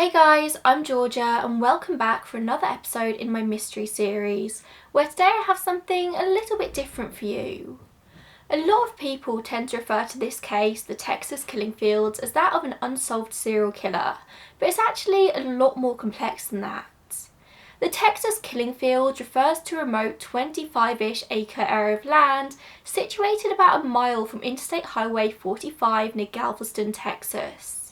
Hey guys, I'm Georgia and welcome back for another episode in my mystery series, where today I have something a little bit different for you. A lot of people tend to refer to this case, the Texas killing fields, as that of an unsolved serial killer, but it's actually a lot more complex than that. The Texas killing fields refers to a remote 25-ish acre area of land situated about a mile from Interstate Highway 45 near Galveston, Texas.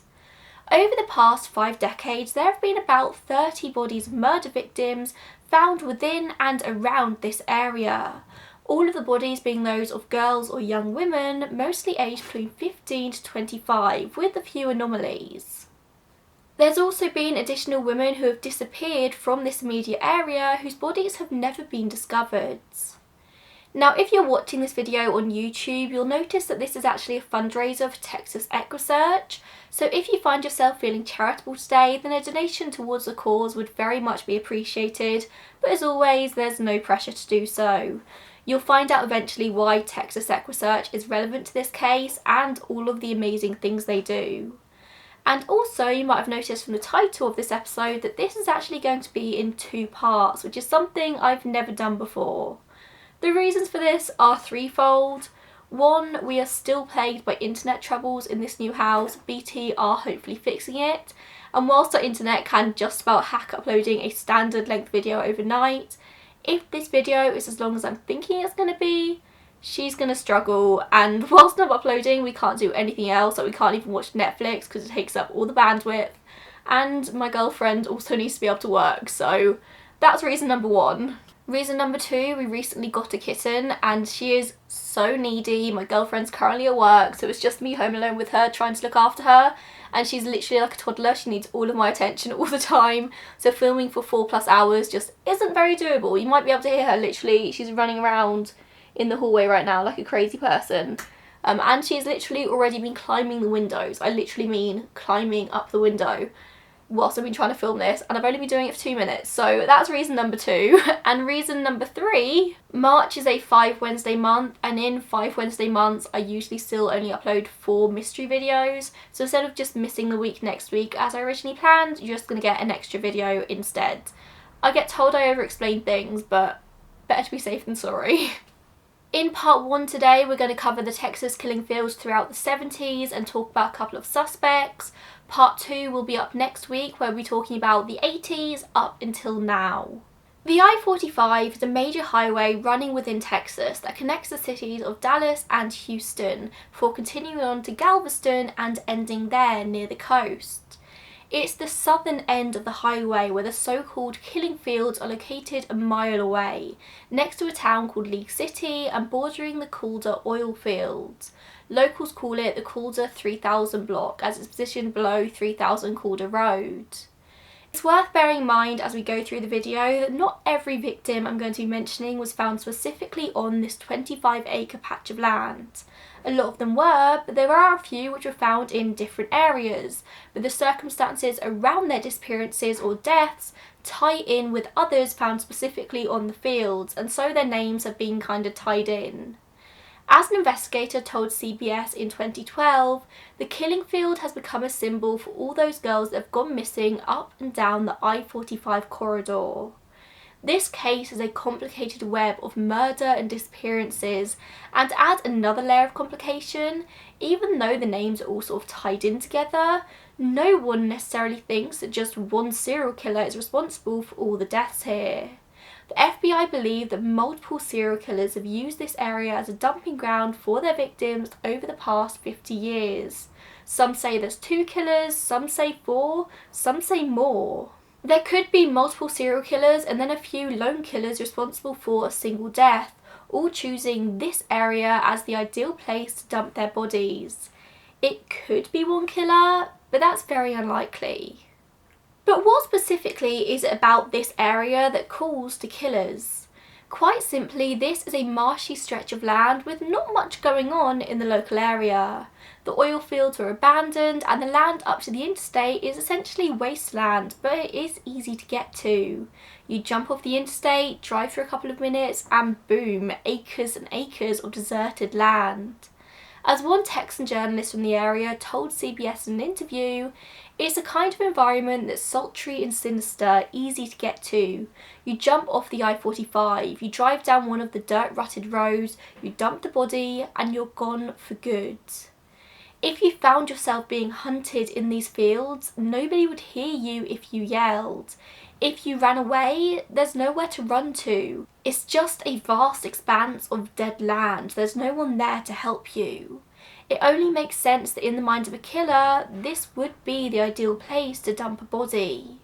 Over the past 5 decades, there have been about 30 bodies of murder victims found within and around this area. All of the bodies being those of girls or young women, mostly aged between 15 to 25, with a few anomalies. There's also been additional women who have disappeared from this immediate area whose bodies have never been discovered. Now, if you're watching this video on YouTube, you'll notice that this is actually a fundraiser for Texas EquuSearch. So if you find yourself feeling charitable today, then a donation towards the cause would very much be appreciated. But as always, there's no pressure to do so. You'll find out eventually why Texas EquuSearch is relevant to this case and all of the amazing things they do. And also, you might have noticed from the title of this episode that this is actually going to be in 2 parts, which is something I've never done before. The reasons for this are threefold. 1, we are still plagued by internet troubles in this new house. BT are hopefully fixing it. And whilst our internet can just about hack uploading a standard length video overnight, if this video is as long as I'm thinking it's going to be, she's going to struggle. And whilst I'm uploading, we can't do anything else. Like, we can't even watch Netflix because it takes up all the bandwidth. And my girlfriend also needs to be able to work. So that's reason number 1. Reason number 2, we recently got a kitten and she is so needy. My girlfriend's currently at work, so it's just me home alone with her trying to look after her, and she's literally like a toddler. She needs all of my attention all the time, so filming for 4+ hours just isn't very doable. You might be able to hear her literally, she's running around in the hallway right now like a crazy person. And she's literally already been climbing the windows. I literally mean climbing up the window whilst I've been trying to film this, and I've only been doing it for 2 minutes, so that's reason number 2. And reason number 3, March is a 5 Wednesday month, and in 5 Wednesday months I usually still only upload 4 mystery videos, so instead of just missing the week next week as I originally planned, you're just going to get an extra video instead. I get told I over-explain things, but better to be safe than sorry. In part 1 today, we're going to cover the Texas killing fields throughout the 70s and talk about a couple of suspects. Part 2 will be up next week, where we'll be talking about the 80s up until now. The I-45 is a major highway running within Texas that connects the cities of Dallas and Houston before continuing on to Galveston and ending there near the coast. It's the southern end of the highway where the so-called killing fields are located a mile away, next to a town called League City and bordering the Calder oil fields. Locals call it the Calder 3000 block as it's positioned below 3000 Calder Road. It's worth bearing in mind as we go through the video that not every victim I'm going to be mentioning was found specifically on this 25-acre patch of land. A lot of them were, but there are a few which were found in different areas, but the circumstances around their disappearances or deaths tie in with others found specifically on the fields, and so their names have been kind of tied in. As an investigator told CBS in 2012, the killing field has become a symbol for all those girls that have gone missing up and down the I-45 corridor. This case is a complicated web of murder and disappearances, and to add another layer of complication, even though the names are all sort of tied in together, no one necessarily thinks that just one serial killer is responsible for all the deaths here. The FBI believe that multiple serial killers have used this area as a dumping ground for their victims over the past 50 years. Some say there's 2 killers, some say 4, some say more. There could be multiple serial killers and then a few lone killers responsible for a single death, all choosing this area as the ideal place to dump their bodies. It could be one killer, but that's very unlikely. But what specifically is it about this area that calls to killers? Quite simply, this is a marshy stretch of land with not much going on in the local area. The oil fields were abandoned and the land up to the interstate is essentially wasteland, but it is easy to get to. You jump off the interstate, drive for a couple of minutes, and boom, acres and acres of deserted land. As one Texan journalist from the area told CBS in an interview, "It's a kind of environment that's sultry and sinister, easy to get to. You jump off the I-45, you drive down one of the dirt-rutted roads, you dump the body, and you're gone for good. If you found yourself being hunted in these fields, nobody would hear you if you yelled. If you ran away, there's nowhere to run to. It's just a vast expanse of dead land. There's no one there to help you. It only makes sense that in the mind of a killer, this would be the ideal place to dump a body."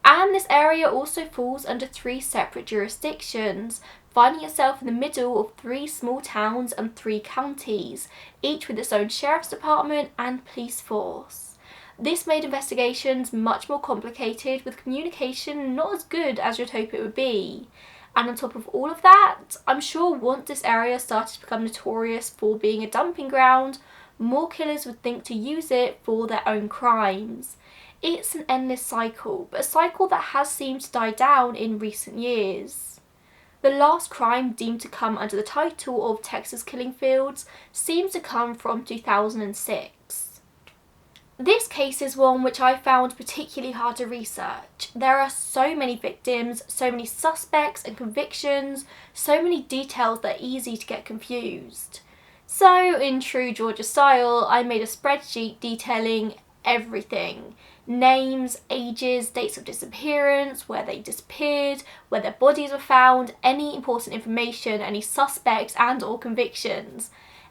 And this area also falls under 3 separate jurisdictions, finding itself in the middle of 3 small towns and 3 counties, each with its own sheriff's department and police force. This made investigations much more complicated, with communication not as good as you'd hope it would be. And on top of all of that, I'm sure once this area started to become notorious for being a dumping ground, more killers would think to use it for their own crimes. It's an endless cycle, but a cycle that has seemed to die down in recent years. The last crime deemed to come under the title of Texas Killing Fields seems to come from 2006. This case is one which I found particularly hard to research. There are so many victims, so many suspects and convictions, so many details that are easy to get confused. So, in true Georgia style, I made a spreadsheet detailing everything. Names, ages, dates of disappearance, where they disappeared, where their bodies were found, any important information, any suspects and or convictions.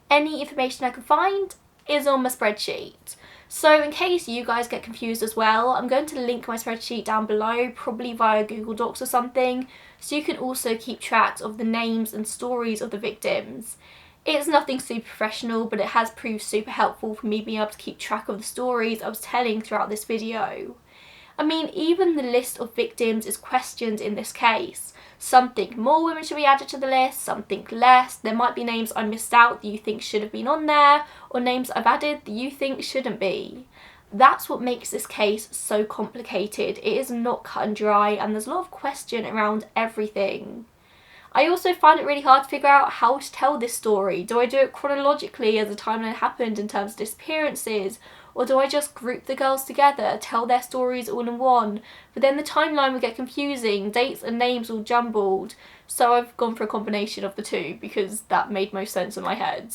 Any information I could find is on my spreadsheet. So in case you guys get confused as well, I'm going to link my spreadsheet down below, probably via Google Docs or something, so you can also keep track of the names and stories of the victims. It's nothing super professional, but it has proved super helpful for me being able to keep track of the stories I was telling throughout this video. I mean, even the list of victims is questioned in this case. Some think more women should be added to the list, some think less. There might be names I missed out that you think should have been on there, or names I've added that you think shouldn't be. That's what makes this case so complicated. It is not cut and dry, and there's a lot of question around everything. I also find it really hard to figure out how to tell this story. Do I do it chronologically as the timeline happened in terms of disappearances? Or do I just group the girls together, tell their stories all in one? But then the timeline would get confusing, dates and names all jumbled. So I've gone for a combination of the two because that made most sense in my head.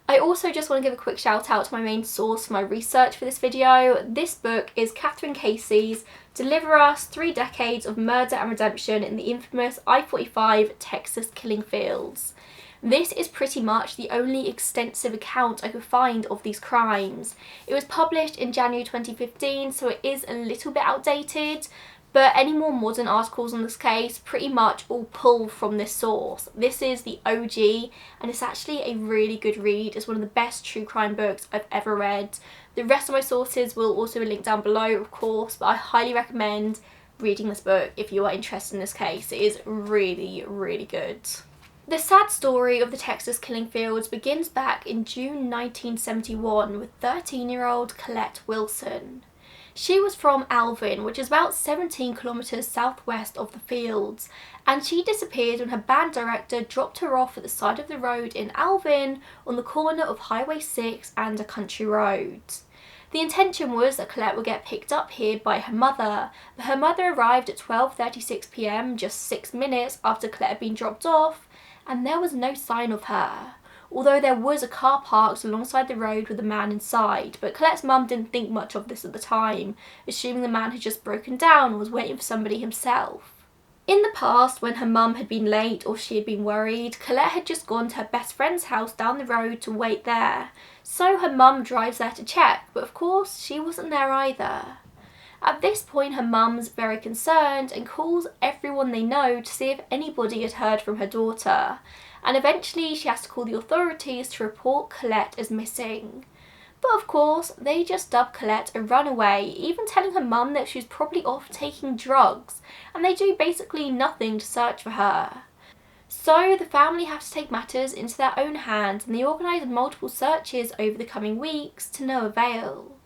I also just want to give a quick shout out to my main source for my research for this video. This book is Kathryn Casey's Deliver Us: 3 Decades of Murder and Redemption in the Infamous I-45 Texas Killing Fields. This is pretty much the only extensive account I could find of these crimes. It was published in January 2015, so it is a little bit outdated, but any more modern articles on this case pretty much all pull from this source. This is the OG, and it's actually a really good read. It's one of the best true crime books I've ever read. The rest of my sources will also be linked down below, of course, but I highly recommend reading this book if you are interested in this case. It is really, really good. The sad story of the Texas Killing Fields begins back in June 1971 with 13-year-old Colette Wilson. She was from Alvin, which is about 17 kilometers southwest of the fields, and she disappeared when her band director dropped her off at the side of the road in Alvin on the corner of Highway 6 and a country road. The intention was that Colette would get picked up here by her mother, but her mother arrived at 12:36 p.m, just 6 minutes after Colette had been dropped off, and there was no sign of her. Although there was a car parked alongside the road with a man inside, but Colette's mum didn't think much of this at the time, assuming the man had just broken down and was waiting for somebody himself. In the past, when her mum had been late or she had been worried, Colette had just gone to her best friend's house down the road to wait there. So her mum drives there to check, but of course she wasn't there either. At this point, her mum's very concerned and calls everyone they know to see if anybody had heard from her daughter. And eventually she has to call the authorities to report Colette as missing. But of course, they just dubbed Colette a runaway, even telling her mum that she was probably off taking drugs, and they do basically nothing to search for her. So the family have to take matters into their own hands, and they organise multiple searches over the coming weeks to no avail.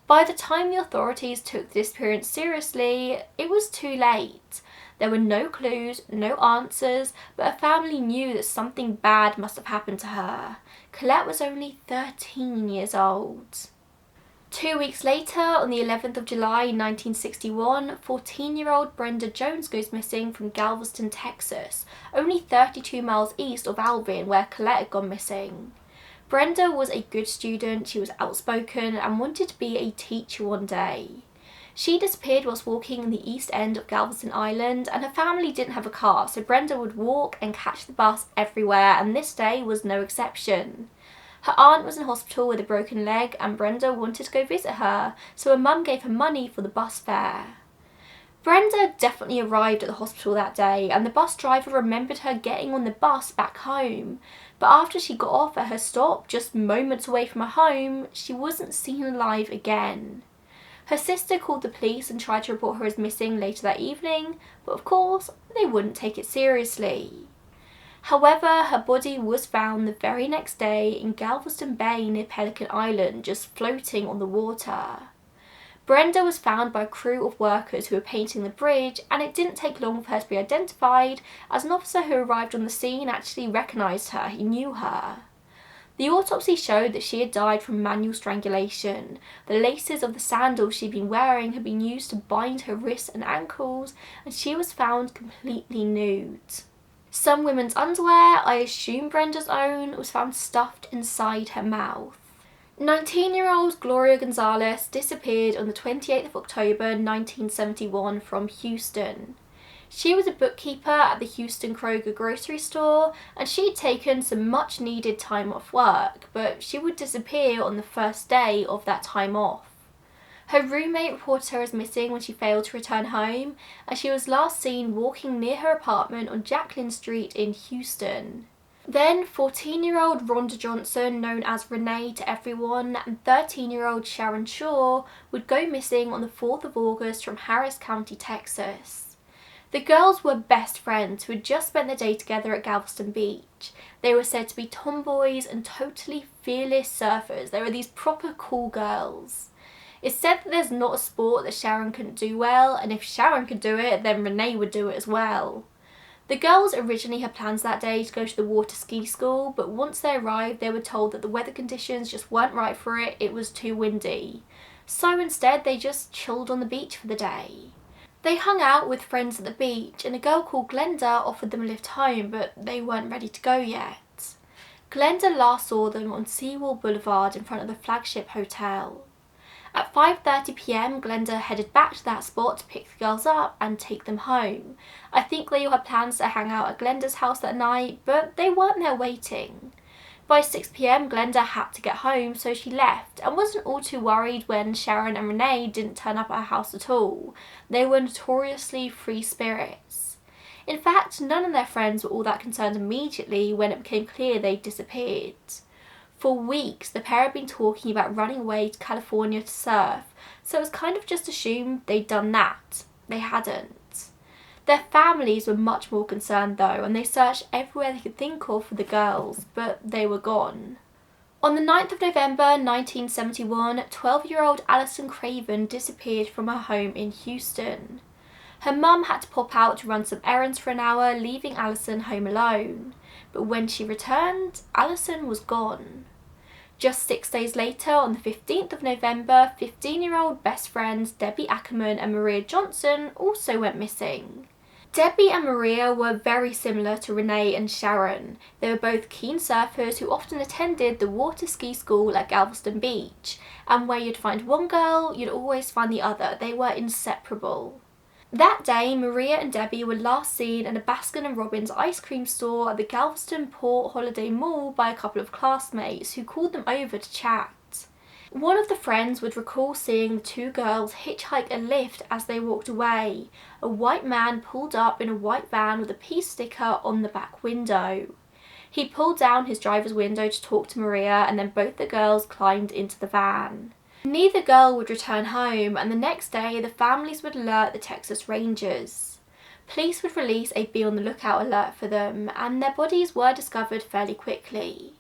By the time the authorities took the disappearance seriously, it was too late. There were no clues, no answers, but her family knew that something bad must have happened to her. Colette was only 13 years old. 2 weeks later, on the 11th of July 1961, 14-year-old Brenda Jones goes missing from Galveston, Texas, only 32 miles east of Alvin, where Colette had gone missing. Brenda was a good student, she was outspoken and wanted to be a teacher one day. She disappeared whilst walking in the east end of Galveston Island, and her family didn't have a car, so Brenda would walk and catch the bus everywhere, and this day was no exception. Her aunt was in hospital with a broken leg and Brenda wanted to go visit her, so her mum gave her money for the bus fare. Brenda definitely arrived at the hospital that day, and the bus driver remembered her getting on the bus back home, but after she got off at her stop, just moments away from her home, she wasn't seen alive again. Her sister called the police and tried to report her as missing later that evening, but of course, they wouldn't take it seriously. However, her body was found the very next day in Galveston Bay near Pelican Island, just floating on the water. Brenda was found by a crew of workers who were painting the bridge, and it didn't take long for her to be identified, as an officer who arrived on the scene actually recognised her, he knew her. The autopsy showed that she had died from manual strangulation. The laces of the sandals she'd been wearing had been used to bind her wrists and ankles, and she was found completely nude. Some women's underwear, I assume Brenda's own, was found stuffed inside her mouth. 19-year-old Gloria Gonzalez disappeared on the 28th of October 1971 from Houston. She was a bookkeeper at the Houston Kroger grocery store, and she'd taken some much needed time off work, but she would disappear on the first day of that time off. Her roommate reported her as missing when she failed to return home, and she was last seen walking near her apartment on Jacqueline Street in Houston. Then 14-year-old Rhonda Johnson, known as Renee to everyone, and 13-year-old Sharon Shaw would go missing on the 4th of August from Harris County, Texas. The girls were best friends who had just spent the day together at Galveston Beach. They were said to be tomboys and totally fearless surfers. They were these proper cool girls. It's said that there's not a sport that Sharon couldn't do well, and if Sharon could do it, then Renee would do it as well. The girls originally had plans that day to go to the water ski school, but once they arrived they were told that the weather conditions just weren't right for it, it was too windy. So instead they just chilled on the beach for the day. They hung out with friends at the beach, and a girl called Glenda offered them a lift home, but they weren't ready to go yet. Glenda last saw them on Seawall Boulevard in front of the Flagship Hotel. At 5:30 p.m, Glenda headed back to that spot to pick the girls up and take them home. I think they all had plans to hang out at Glenda's house that night, but they weren't there waiting. By 6 p.m, Glenda had to get home, so she left and wasn't all too worried when Sharon and Renee didn't turn up at her house at all. They were notoriously free spirits. In fact, none of their friends were all that concerned immediately when it became clear they'd disappeared. For weeks, the pair had been talking about running away to California to surf, so it was kind of just assumed they'd done that. They hadn't. Their families were much more concerned though, and they searched everywhere they could think of for the girls, but they were gone. On the 9th of November 1971, 12-year-old Alison Craven disappeared from her home in Houston. Her mum had to pop out to run some errands for an hour, leaving Alison home alone. But when she returned, Alison was gone. Just 6 days later, on the 15th of November, 15-year-old best friends Debbie Ackerman and Maria Johnson also went missing. Debbie and Maria were very similar to Renee and Sharon. They were both keen surfers who often attended the water ski school at Galveston Beach, and where you'd find one girl, you'd always find the other. They were inseparable. That day, Maria and Debbie were last seen at a Baskin & Robbins ice cream store at the Galveston Port Holiday Mall by a couple of classmates who called them over to chat. One of the friends would recall seeing the two girls hitchhike a lift as they walked away. A white man pulled up in a white van with a peace sticker on the back window. He pulled down his driver's window to talk to Maria, and then both the girls climbed into the van. Neither girl would return home, and the next day the families would alert the Texas Rangers. Police would release a be on the lookout alert for them, and their bodies were discovered fairly quickly.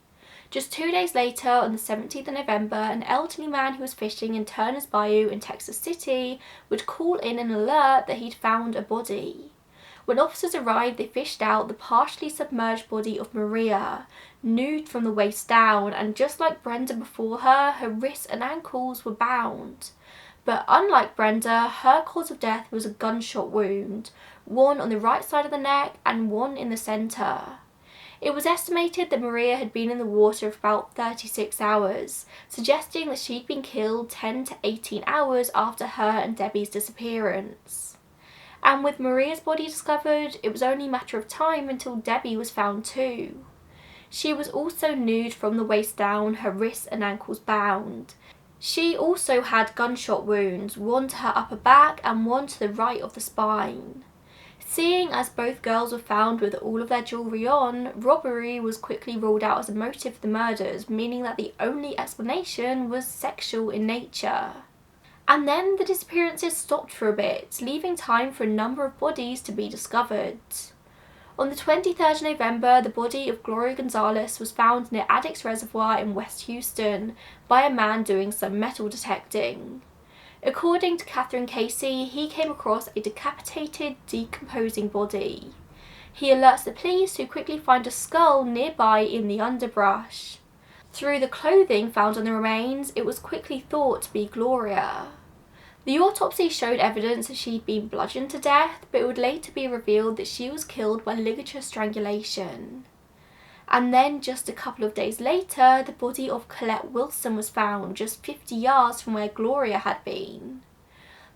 Just 2 days later, on the 17th of November, an elderly man who was fishing in Turner's Bayou in Texas City would call in an alert that he'd found a body. When officers arrived, they fished out the partially submerged body of Maria, nude from the waist down, and just like Brenda before her, her wrists and ankles were bound. But unlike Brenda, her cause of death was a gunshot wound, one on the right side of the neck and one in the centre. It was estimated that Maria had been in the water for about 36 hours, suggesting that she'd been killed 10 to 18 hours after her and Debbie's disappearance. And with Maria's body discovered, it was only a matter of time until Debbie was found too. She was also nude from the waist down, her wrists and ankles bound. She also had gunshot wounds, one to her upper back and one to the right of the spine. Seeing as both girls were found with all of their jewellery on, robbery was quickly ruled out as a motive for the murders, meaning that the only explanation was sexual in nature. And then the disappearances stopped for a bit, leaving time for a number of bodies to be discovered. On the 23rd of November, the body of Gloria Gonzalez was found near Addicts Reservoir in West Houston by a man doing some metal detecting. According to Kathryn Casey, he came across a decapitated, decomposing body. He alerts the police, who quickly find a skull nearby in the underbrush. Through the clothing found on the remains, it was quickly thought to be Gloria. The autopsy showed evidence that she'd been bludgeoned to death, but it would later be revealed that she was killed by ligature strangulation. And then just a couple of days later, the body of Colette Wilson was found just 50 yards from where Gloria had been.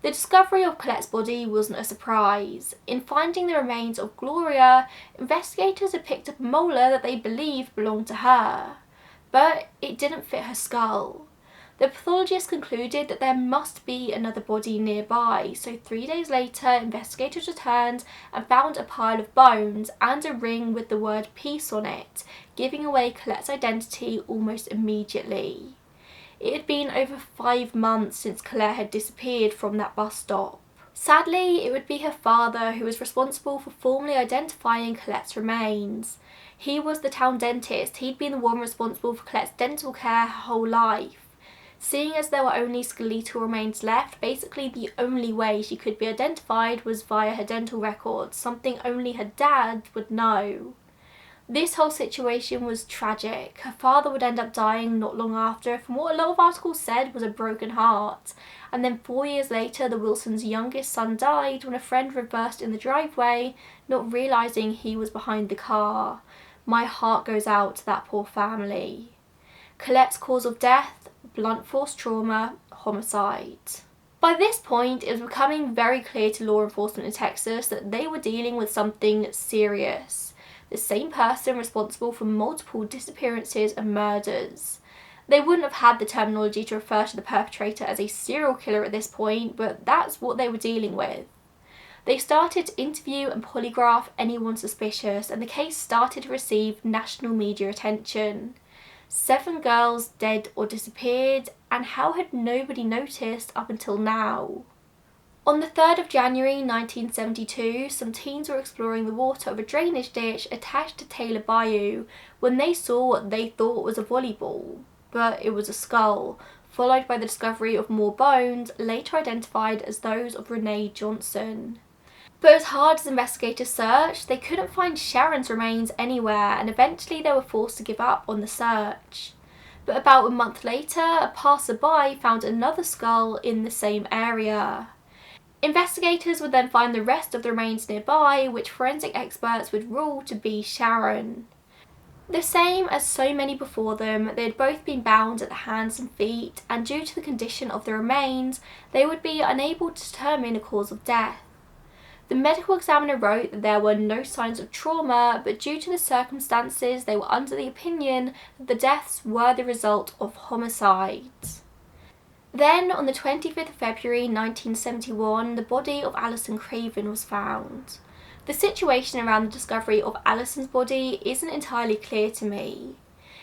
The discovery of Colette's body wasn't a surprise. In finding the remains of Gloria, investigators had picked up a molar that they believed belonged to her, but it didn't fit her skull. The pathologist concluded that there must be another body nearby, so 3 days later investigators returned and found a pile of bones and a ring with the word peace on it, giving away Colette's identity almost immediately. It had been over 5 months since Colette had disappeared from that bus stop. Sadly, it would be her father who was responsible for formally identifying Colette's remains. He was the town dentist. He'd been the one responsible for Colette's dental care her whole life. Seeing as there were only skeletal remains left, basically the only way she could be identified was via her dental records, something only her dad would know. This whole situation was tragic. Her father would end up dying not long after from what a lot of articles said was a broken heart. And then 4 years later, the Wilsons' youngest son died when a friend reversed in the driveway, not realising he was behind the car. My heart goes out to that poor family. Colette's cause of death: blunt force trauma, homicide. By this point, it was becoming very clear to law enforcement in Texas that they were dealing with something serious. The same person responsible for multiple disappearances and murders. They wouldn't have had the terminology to refer to the perpetrator as a serial killer at this point, but that's what they were dealing with. They started to interview and polygraph anyone suspicious, and the case started to receive national media attention. 7 girls dead or disappeared, and how had nobody noticed up until now? On the 3rd of January 1972, some teens were exploring the water of a drainage ditch attached to Taylor Bayou when they saw what they thought was a volleyball, but it was a skull, followed by the discovery of more bones, later identified as those of Renee Johnson. But as hard as investigators searched, they couldn't find Sharon's remains anywhere, and eventually they were forced to give up on the search. But about a month later, a passerby found another skull in the same area. Investigators would then find the rest of the remains nearby, which forensic experts would rule to be Sharon. The same as so many before them, they had both been bound at the hands and feet, and due to the condition of the remains, they would be unable to determine a cause of death. The medical examiner wrote that there were no signs of trauma, but due to the circumstances, they were under the opinion that the deaths were the result of homicide. Then, on the 25th of February 1971, the body of Alison Craven was found. The situation around the discovery of Alison's body isn't entirely clear to me.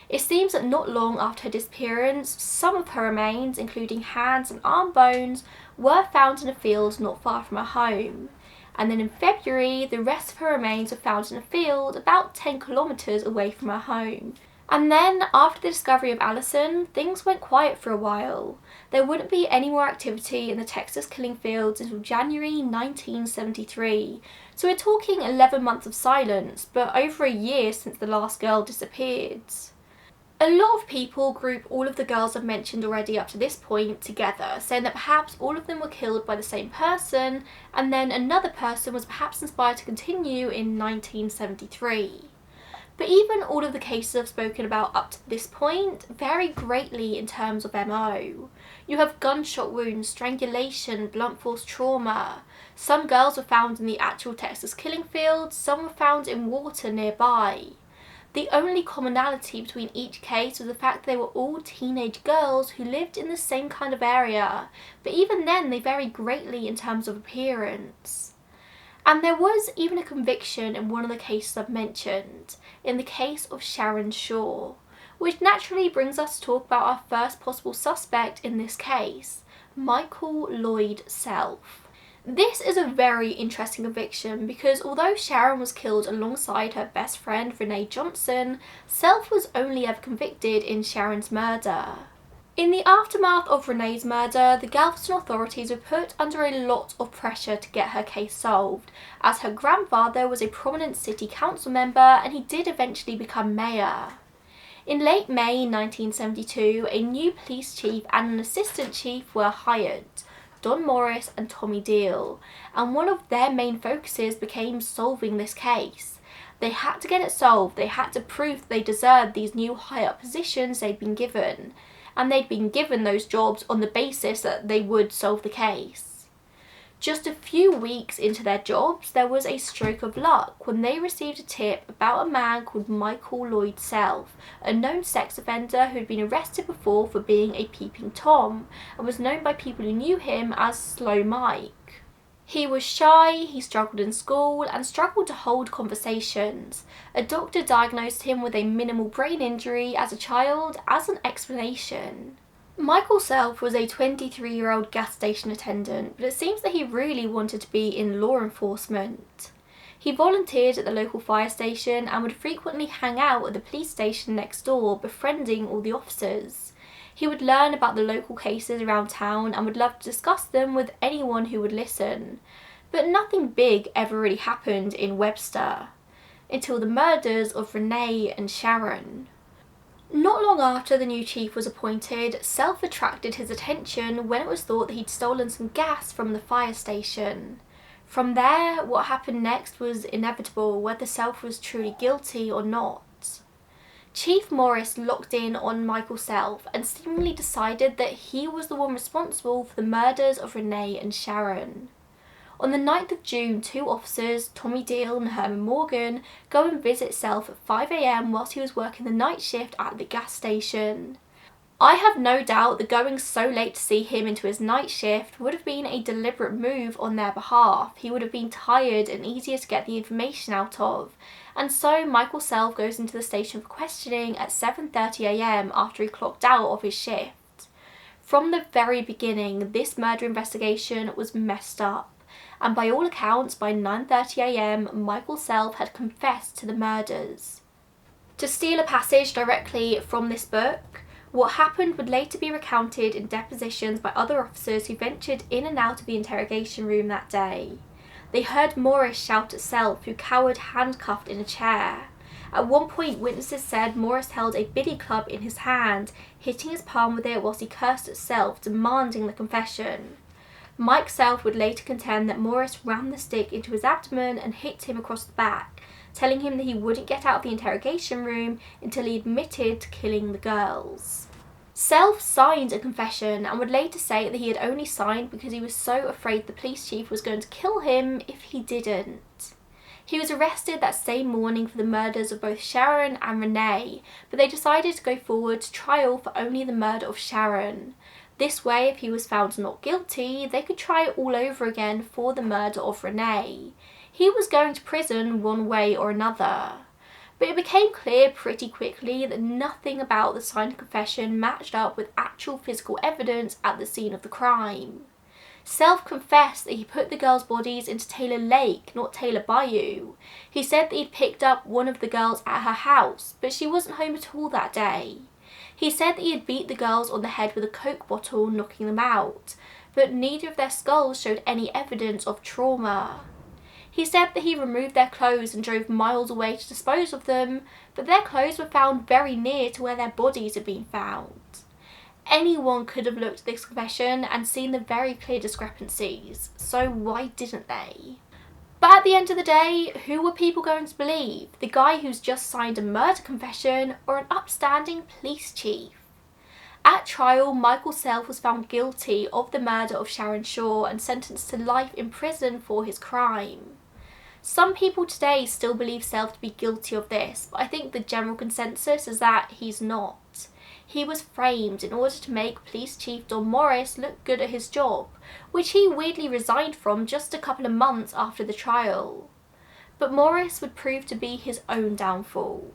It seems that not long after her disappearance, some of her remains, including hands and arm bones, were found in a field not far from her home. And then in February, the rest of her remains were found in a field about 10 kilometres away from her home. And then, after the discovery of Alison, things went quiet for a while. There wouldn't be any more activity in the Texas killing fields until January 1973, so we're talking 11 months of silence, but over a year since the last girl disappeared. A lot of people group all of the girls I've mentioned already up to this point together, saying that perhaps all of them were killed by the same person, and then another person was perhaps inspired to continue in 1973. But even all of the cases I've spoken about up to this point vary greatly in terms of MO. You have gunshot wounds, strangulation, blunt force trauma. Some girls were found in the actual Texas killing fields, some were found in water nearby. The only commonality between each case was the fact that they were all teenage girls who lived in the same kind of area, but even then they vary greatly in terms of appearance. And there was even a conviction in one of the cases I've mentioned, in the case of Sharon Shaw, which naturally brings us to talk about our first possible suspect in this case, Michael Lloyd Self. This is a very interesting conviction because although Sharon was killed alongside her best friend Renee Johnson, Self was only ever convicted in Sharon's murder. In the aftermath of Renee's murder, the Galveston authorities were put under a lot of pressure to get her case solved, as her grandfather was a prominent city council member and he did eventually become mayor. In late May 1972, a new police chief and an assistant chief were hired, Don Morris and Tommy Deal, and one of their main focuses became solving this case. They had to get it solved, they had to prove that they deserved these new high-up positions they'd been given, and they'd been given those jobs on the basis that they would solve the case. Just a few weeks into their jobs, there was a stroke of luck when they received a tip about a man called Michael Lloyd Self, a known sex offender who had been arrested before for being a peeping Tom, and was known by people who knew him as Slow Mike. He was shy, he struggled in school, and struggled to hold conversations. A doctor diagnosed him with a minimal brain injury as a child as an explanation. Michael Self was a 23-year-old gas station attendant, but it seems that he really wanted to be in law enforcement. He volunteered at the local fire station and would frequently hang out at the police station next door, befriending all the officers. He would learn about the local cases around town and would love to discuss them with anyone who would listen. But nothing big ever really happened in Webster, until the murders of Renee and Sharon. Not long after the new chief was appointed, Self attracted his attention when it was thought that he'd stolen some gas from the fire station. From there, what happened next was inevitable, whether Self was truly guilty or not. Chief Morris locked in on Michael Self and seemingly decided that he was the one responsible for the murders of Renee and Sharon. On the 9th of June, two officers, Tommy Deal and Herman Morgan, go and visit Self at 5 AM whilst he was working the night shift at the gas station. I have no doubt that going so late to see him into his night shift would have been a deliberate move on their behalf. He would have been tired and easier to get the information out of. And so Michael Self goes into the station for questioning at 7:30 AM after he clocked out of his shift. From the very beginning, this murder investigation was messed up, and by all accounts, by 9:30 AM, Michael Self had confessed to the murders. To steal a passage directly from this book, what happened would later be recounted in depositions by other officers who ventured in and out of the interrogation room that day. They heard Morris shout at Self, who cowered handcuffed in a chair. At one point, witnesses said Morris held a billy club in his hand, hitting his palm with it whilst he cursed at Self, demanding the confession. Mike Self would later contend that Morris rammed the stick into his abdomen and hit him across the back, telling him that he wouldn't get out of the interrogation room until he admitted to killing the girls. Self signed a confession and would later say that he had only signed because he was so afraid the police chief was going to kill him if he didn't. He was arrested that same morning for the murders of both Sharon and Renee, but they decided to go forward to trial for only the murder of Sharon. This way, if he was found not guilty, they could try it all over again for the murder of Renee. He was going to prison one way or another. But it became clear pretty quickly that nothing about the signed confession matched up with actual physical evidence at the scene of the crime. Self confessed that he put the girls' bodies into Taylor Lake, not Taylor Bayou. He said that he'd picked up one of the girls at her house, but she wasn't home at all that day. He said that he had beat the girls on the head with a Coke bottle, knocking them out, but neither of their skulls showed any evidence of trauma. He said that he removed their clothes and drove miles away to dispose of them, but their clothes were found very near to where their bodies had been found. Anyone could have looked at this confession and seen the very clear discrepancies, so why didn't they? But at the end of the day, who were people going to believe? The guy who's just signed a murder confession or an upstanding police chief? At trial, Michael Self was found guilty of the murder of Sharon Shaw and sentenced to life in prison for his crime. Some people today still believe Self to be guilty of this, but I think the general consensus is that he's not. He was framed in order to make Police Chief Don Morris look good at his job, which he weirdly resigned from just a couple of months after the trial. But Morris would prove to be his own downfall.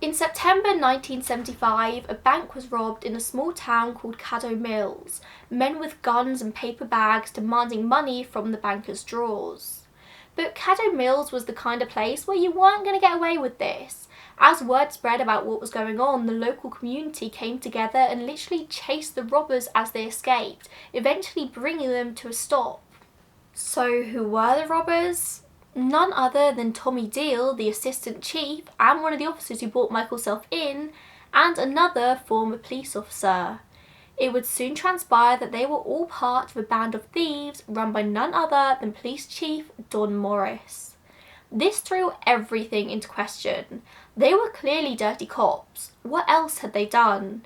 In September 1975, a bank was robbed in a small town called Caddo Mills, men with guns and paper bags demanding money from the bankers' drawers. But Caddo Mills was the kind of place where you weren't going to get away with this. As word spread about what was going on, the local community came together and literally chased the robbers as they escaped, eventually bringing them to a stop. So who were the robbers? None other than Tommy Deal, the assistant chief, and one of the officers who brought Michael Self in, and another former police officer. It would soon transpire that they were all part of a band of thieves run by none other than Police Chief Don Morris. This threw everything into question. They were clearly dirty cops. What else had they done?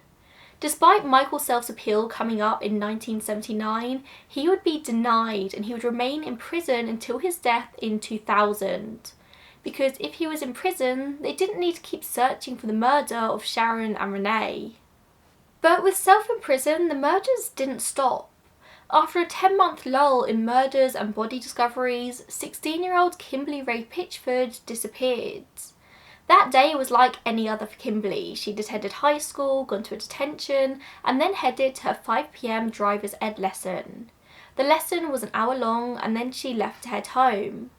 Despite Michael Self's appeal coming up in 1979, he would be denied and he would remain in prison until his death in 2000. Because if he was in prison, they didn't need to keep searching for the murder of Sharon and Renee. But with Self in prison, the murders didn't stop. After a 10-month lull in murders and body discoveries, 16-year-old Kimberly Ray Pitchford disappeared. That day was like any other for Kimberly. She'd attended high school, gone to a detention, and then headed to her 5 p.m. driver's ed lesson. The lesson was an hour long, and then she left to head home.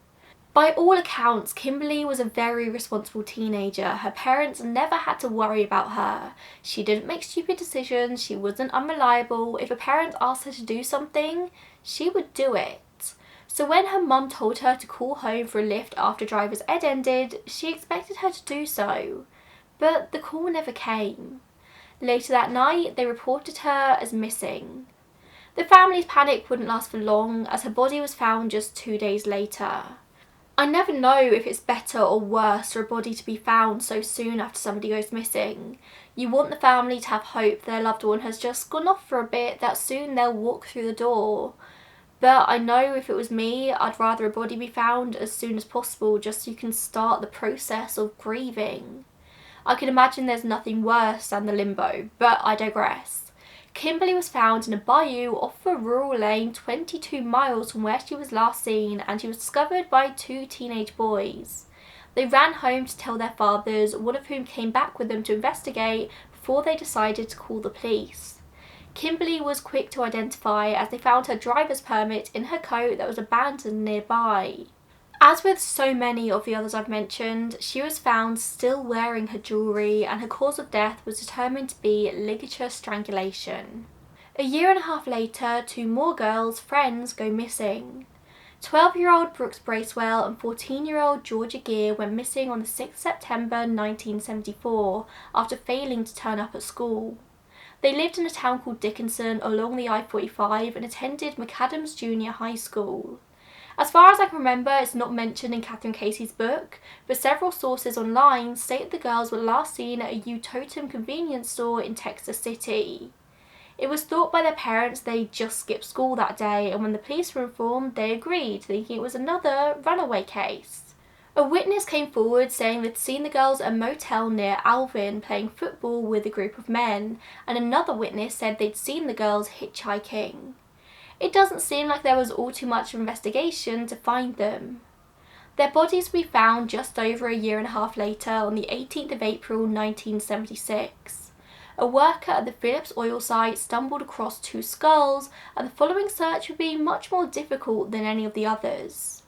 By all accounts, Kimberly was a very responsible teenager. Her parents never had to worry about her. She didn't make stupid decisions, she wasn't unreliable. If a parent asked her to do something, she would do it. So when her mum told her to call home for a lift after driver's ed ended, she expected her to do so. But the call never came. Later that night, they reported her as missing. The family's panic wouldn't last for long, as her body was found just 2 days later. I never know if it's better or worse for a body to be found so soon after somebody goes missing. You want the family to have hope their loved one has just gone off for a bit, that soon they'll walk through the door. But I know if it was me, I'd rather a body be found as soon as possible just so you can start the process of grieving. I can imagine there's nothing worse than the limbo, but I digress. Kimberly was found in a bayou off a rural lane 22 miles from where she was last seen, and she was discovered by 2 teenage boys. They ran home to tell their fathers, one of whom came back with them to investigate before they decided to call the police. Kimberly was quick to identify as they found her driver's permit in her coat that was abandoned nearby. As with so many of the others I've mentioned, she was found still wearing her jewellery, and her cause of death was determined to be ligature strangulation. A year and a half later, 2 more girls, friends, go missing. 12-year-old Brooks Bracewell and 14-year-old Georgia Gear went missing on the 6th September 1974 after failing to turn up at school. They lived in a town called Dickinson along the I-45 and attended McAdams Junior High School. As far as I can remember, it's not mentioned in Kathryn Casey's book, but several sources online state the girls were last seen at a U-Totem convenience store in Texas City. It was thought by their parents they'd just skipped school that day, and when the police were informed, they agreed, thinking it was another runaway case. A witness came forward saying they'd seen the girls at a motel near Alvin playing football with a group of men, and another witness said they'd seen the girls hitchhiking. It doesn't seem like there was all too much investigation to find them. Their bodies would be found just over a year and a half later on the 18th of April 1976. A worker at the Phillips oil site stumbled across 2 skulls, and the following search would be much more difficult than any of the others.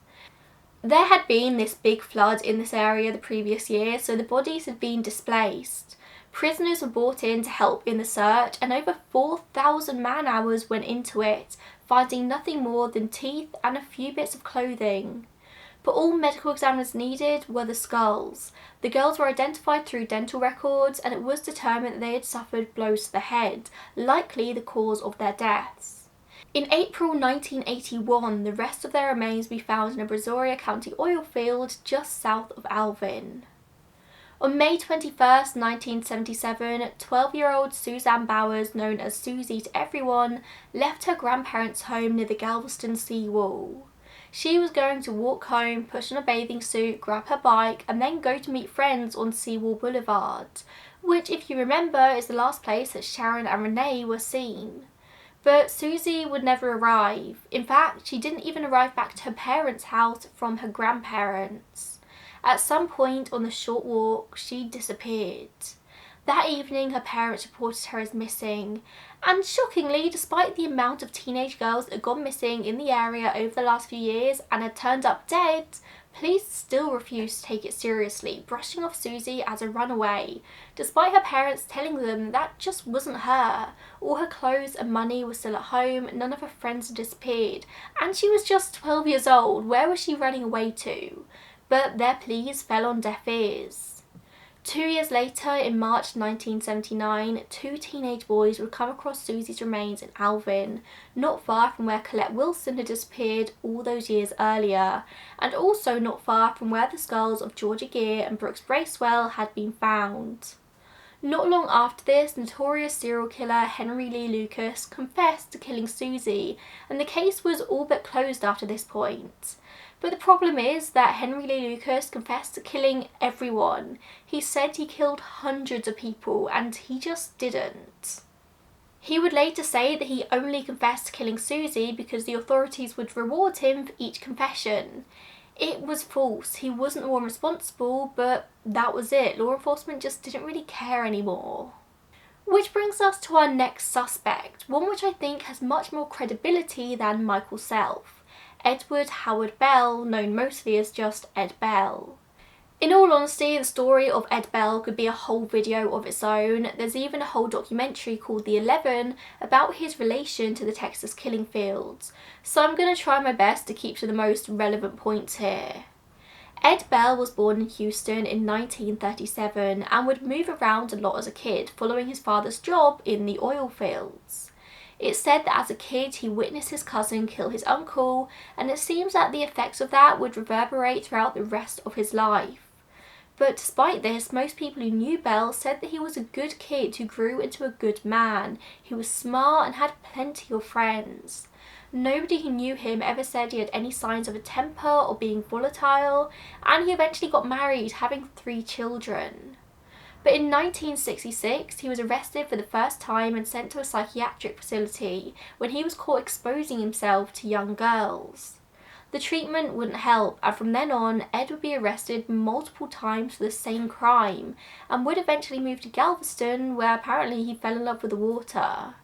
There had been this big flood in this area the previous year, so the bodies had been displaced. Prisoners were brought in to help in the search, and over 4,000 man-hours went into it, finding nothing more than teeth and a few bits of clothing. But all medical examiners needed were the skulls. The girls were identified through dental records, and it was determined that they had suffered blows to the head, likely the cause of their deaths. In April 1981, the rest of their remains would be found in a Brazoria County oil field just south of Alvin. On May 21, 1977, 12-year-old Suzanne Bowers, known as Susie to everyone, left her grandparents' home near the Galveston seawall. She was going to walk home, put on a bathing suit, grab her bike, and then go to meet friends on Seawall Boulevard, which, if you remember, is the last place that Sharon and Renee were seen. But Susie would never arrive. In fact, she didn't even arrive back to her parents' house from her grandparents. At some point on the short walk, she disappeared. That evening, her parents reported her as missing, and shockingly, despite the amount of teenage girls that had gone missing in the area over the last few years and had turned up dead, police still refused to take it seriously, brushing off Susie as a runaway, despite her parents telling them that just wasn't her. All her clothes and money were still at home, none of her friends had disappeared, and she was just 12 years old. Where was she running away to? But their pleas fell on deaf ears. 2 years later, in March 1979, 2 teenage boys would come across Susie's remains in Alvin, not far from where Colette Wilson had disappeared all those years earlier, and also not far from where the skulls of Georgia Gear and Brooks Bracewell had been found. Not long after this, notorious serial killer Henry Lee Lucas confessed to killing Susie, and the case was all but closed after this point. But the problem is that Henry Lee Lucas confessed to killing everyone. He said he killed hundreds of people, and he just didn't. He would later say that he only confessed to killing Susie because the authorities would reward him for each confession. It was false. He wasn't the one responsible, but that was it. Law enforcement just didn't really care anymore. Which brings us to our next suspect, one which I think has much more credibility than Michael Self. Edward Howard Bell, known mostly as just Ed Bell. In all honesty, the story of Ed Bell could be a whole video of its own. There's even a whole documentary called The 11 about his relation to the Texas killing fields, so I'm going to try my best to keep to the most relevant points here. Ed Bell was born in Houston in 1937 and would move around a lot as a kid, following his father's job in the oil fields. It's said that as a kid he witnessed his cousin kill his uncle, and it seems that the effects of that would reverberate throughout the rest of his life. But despite this, most people who knew Bell said that he was a good kid who grew into a good man. He was smart and had plenty of friends. Nobody who knew him ever said he had any signs of a temper or being volatile, and he eventually got married, having 3 children. But in 1966, he was arrested for the first time and sent to a psychiatric facility when he was caught exposing himself to young girls. The treatment wouldn't help, and from then on, Ed would be arrested multiple times for the same crime, and would eventually move to Galveston, where apparently he fell in love with the water.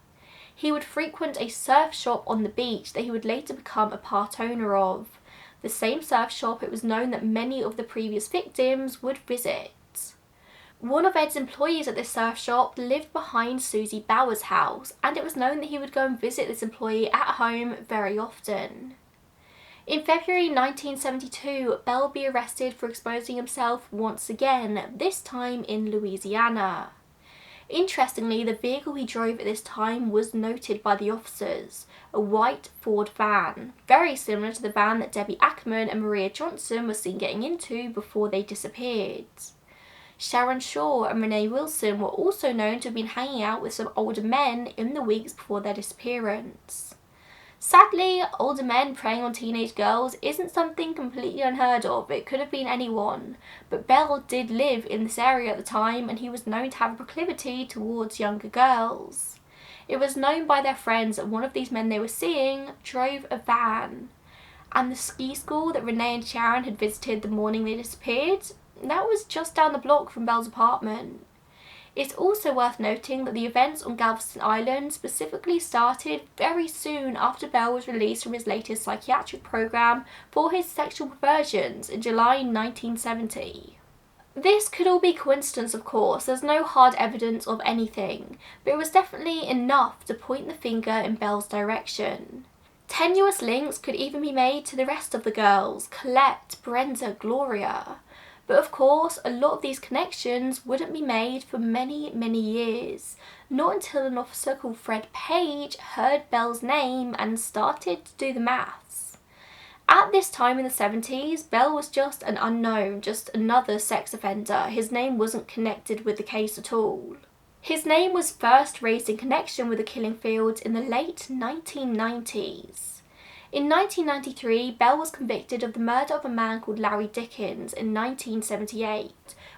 He would frequent a surf shop on the beach that he would later become a part owner of. The same surf shop it was known that many of the previous victims would visit. One of Ed's employees at this surf shop lived behind Susie Bowers' house, and it was known that he would go and visit this employee at home very often. In February 1972, Bell would be arrested for exposing himself once again, this time in Louisiana. Interestingly, the vehicle he drove at this time was noted by the officers, a white Ford van, very similar to the van that Debbie Ackerman and Maria Johnson were seen getting into before they disappeared. Sharon Shaw and Renee Wilson were also known to have been hanging out with some older men in the weeks before their disappearance. Sadly, older men preying on teenage girls isn't something completely unheard of. It could have been anyone, but Bell did live in this area at the time, and he was known to have a proclivity towards younger girls. It was known by their friends that one of these men they were seeing drove a van, and the ski school that Renee and Sharon had visited the morning they disappeared, that was just down the block from Bell's apartment. It's also worth noting that the events on Galveston Island specifically started very soon after Bell was released from his latest psychiatric program for his sexual perversions in July 1970. This could all be coincidence, of course, there's no hard evidence of anything, but it was definitely enough to point the finger in Bell's direction. Tenuous links could even be made to the rest of the girls, Colette, Brenda, Gloria. But of course, a lot of these connections wouldn't be made for many, many years, not until an officer called Fred Page heard Bell's name and started to do the maths. At this time in the 70s, Bell was just an unknown, just another sex offender. His name wasn't connected with the case at all. His name was first raised in connection with the killing fields in the late 1990s. In 1993, Bell was convicted of the murder of a man called Larry Dickens in 1978,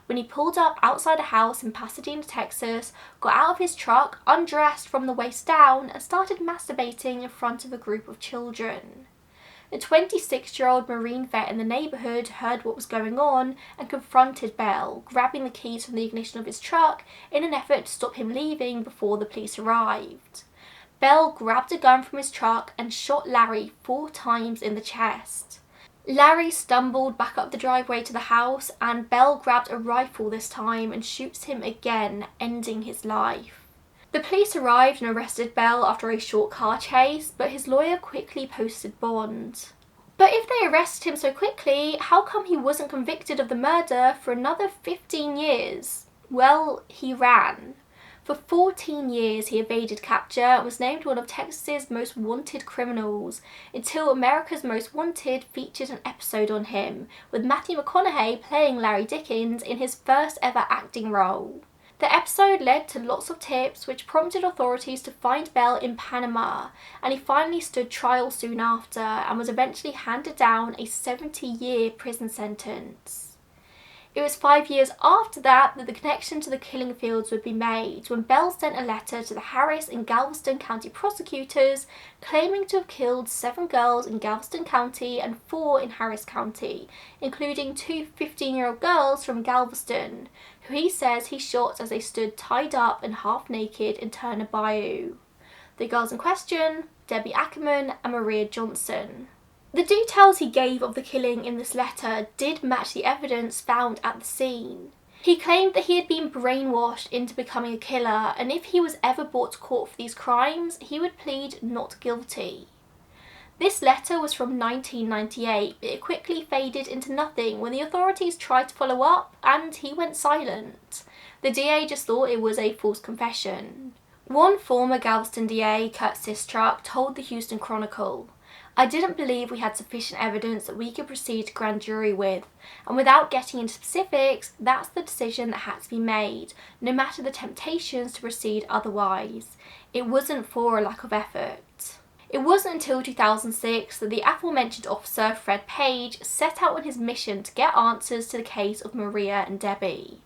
when he pulled up outside a house in Pasadena, Texas, got out of his truck, undressed from the waist down, and started masturbating in front of a group of children. A 26-year-old Marine vet in the neighborhood heard what was going on and confronted Bell, grabbing the keys from the ignition of his truck in an effort to stop him leaving before the police arrived. Bell grabbed a gun from his truck and shot Larry 4 times in the chest. Larry stumbled back up the driveway to the house, and Bell grabbed a rifle this time and shoots him again, ending his life. The police arrived and arrested Bell after a short car chase, but his lawyer quickly posted bond. But if they arrested him so quickly, how come he wasn't convicted of the murder for another 15 years? Well, he ran. For 14 years he evaded capture and was named one of Texas's most wanted criminals, until America's Most Wanted featured an episode on him, with Matthew McConaughey playing Larry Dickens in his first ever acting role. The episode led to lots of tips which prompted authorities to find Bell in Panama, and he finally stood trial soon after and was eventually handed down a 70-year prison sentence. It was 5 years after that the connection to the killing fields would be made, when Bell sent a letter to the Harris and Galveston County prosecutors claiming to have killed 7 girls in Galveston County and 4 in Harris County, including 2 15-year-old girls from Galveston, who he says he shot as they stood tied up and half naked in Turner Bayou. The girls in question, Debbie Ackerman and Maria Johnson. The details he gave of the killing in this letter did match the evidence found at the scene. He claimed that he had been brainwashed into becoming a killer, and if he was ever brought to court for these crimes, he would plead not guilty. This letter was from 1998, but it quickly faded into nothing when the authorities tried to follow up, and he went silent. The DA just thought it was a false confession. One former Galveston DA, Kurt Sistruck, told the Houston Chronicle, "I didn't believe we had sufficient evidence that we could proceed to grand jury with, and without getting into specifics, that's the decision that had to be made, no matter the temptations to proceed otherwise. It wasn't for a lack of effort." It wasn't until 2006 that the aforementioned officer, Fred Page, set out on his mission to get answers to the case of Maria and Debbie.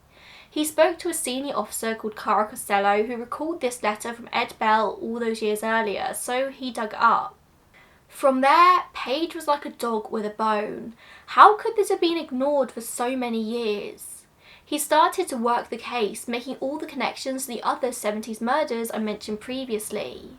He spoke to a senior officer called Cara Costello who recalled this letter from Ed Bell all those years earlier, so he dug it up. From there, Page was like a dog with a bone. How could this have been ignored for so many years? He started to work the case, making all the connections to the other 70s murders I mentioned previously.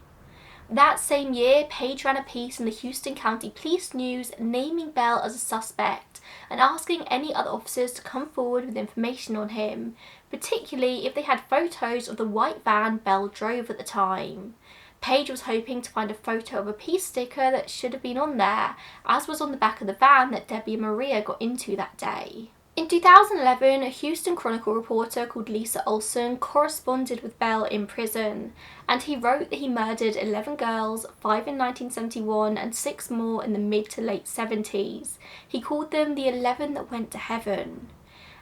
That same year, Page ran a piece in the Houston County Police News naming Bell as a suspect and asking any other officers to come forward with information on him, particularly if they had photos of the white van Bell drove at the time. Page was hoping to find a photo of a peace sticker that should have been on there, as was on the back of the van that Debbie and Maria got into that day. In 2011, a Houston Chronicle reporter called Lisa Olson corresponded with Bell in prison, and he wrote that he murdered 11 girls, 5 in 1971 and 6 more in the mid to late 70s. He called them the 11 that went to heaven.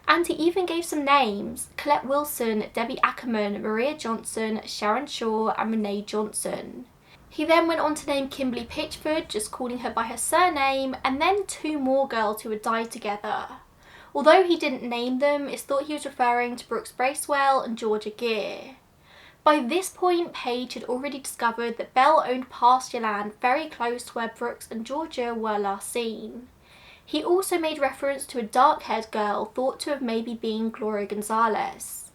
And he even gave some names: Colette Wilson, Debbie Ackerman, Maria Johnson, Sharon Shaw and Renee Johnson. He then went on to name Kimberly Pitchford, just calling her by her surname, and then 2 more girls who had died together. Although he didn't name them, it's thought he was referring to Brooks Bracewell and Georgia Gear. By this point, Page had already discovered that Bell owned pasture land very close to where Brooks and Georgia were last seen. He also made reference to a dark-haired girl thought to have maybe been Gloria Gonzalez.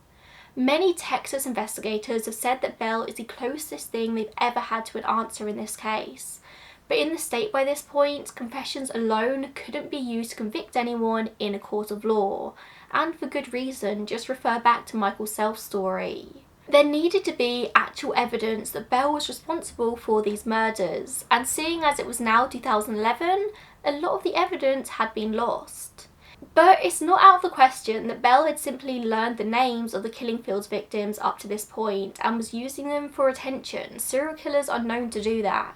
Many Texas investigators have said that Bell is the closest thing they've ever had to an answer in this case. But in the state by this point, confessions alone couldn't be used to convict anyone in a court of law, and for good reason. Just refer back to Michael's self-story. There needed to be actual evidence that Bell was responsible for these murders, and seeing as it was now 2011, a lot of the evidence had been lost. But it's not out of the question that Bell had simply learned the names of the killing fields victims up to this point and was using them for attention. Serial killers are known to do that.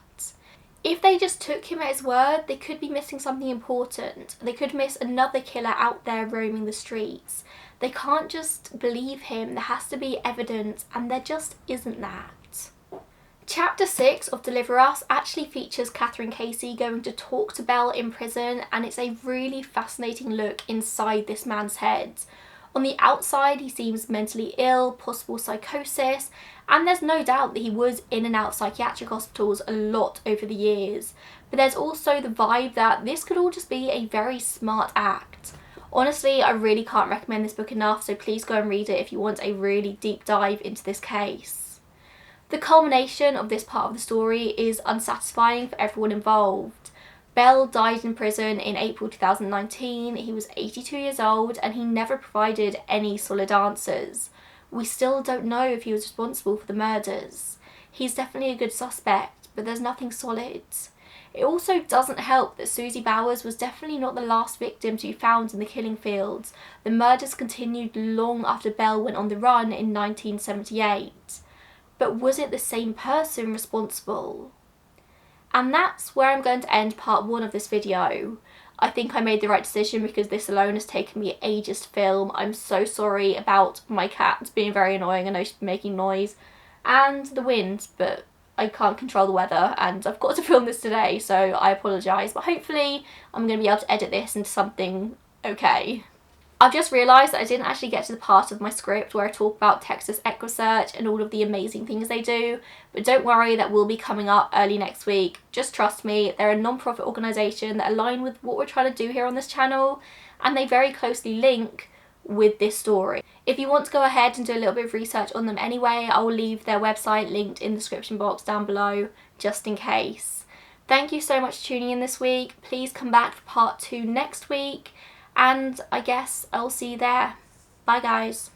If they just took him at his word, they could be missing something important. They could miss another killer out there roaming the streets. They can't just believe him, there has to be evidence, and there just isn't that. Chapter 6 of Deliver Us actually features Kathryn Casey going to talk to Bell in prison, and it's a really fascinating look inside this man's head. On the outside, he seems mentally ill, possible psychosis, and there's no doubt that he was in and out of psychiatric hospitals a lot over the years. But there's also the vibe that this could all just be a very smart act. Honestly, I really can't recommend this book enough, so please go and read it if you want a really deep dive into this case. The culmination of this part of the story is unsatisfying for everyone involved. Bell died in prison in April 2019, he was 82 years old, and he never provided any solid answers. We still don't know if he was responsible for the murders. He's definitely a good suspect, but there's nothing solid. It also doesn't help that Susie Bowers was definitely not the last victim to be found in the killing fields. The murders continued long after Bell went on the run in 1978. But was it the same person responsible? And that's where I'm going to end part 1 of this video. I think I made the right decision because this alone has taken me ages to film. I'm so sorry about my cat being very annoying. I know she's making noise. And the wind, but I can't control the weather and I've got to film this today, so I apologise. But hopefully I'm going to be able to edit this into something okay. I've just realised that I didn't actually get to the part of my script where I talk about Texas EquiSearch and all of the amazing things they do, but don't worry, that will be coming up early next week. Just trust me, they're a non-profit organisation that align with what we're trying to do here on this channel, and they very closely link with this story. If you want to go ahead and do a little bit of research on them anyway, I will leave their website linked in the description box down below, just in case. Thank you so much for tuning in this week. Please come back for part 2 next week. And I guess I'll see you there. Bye guys.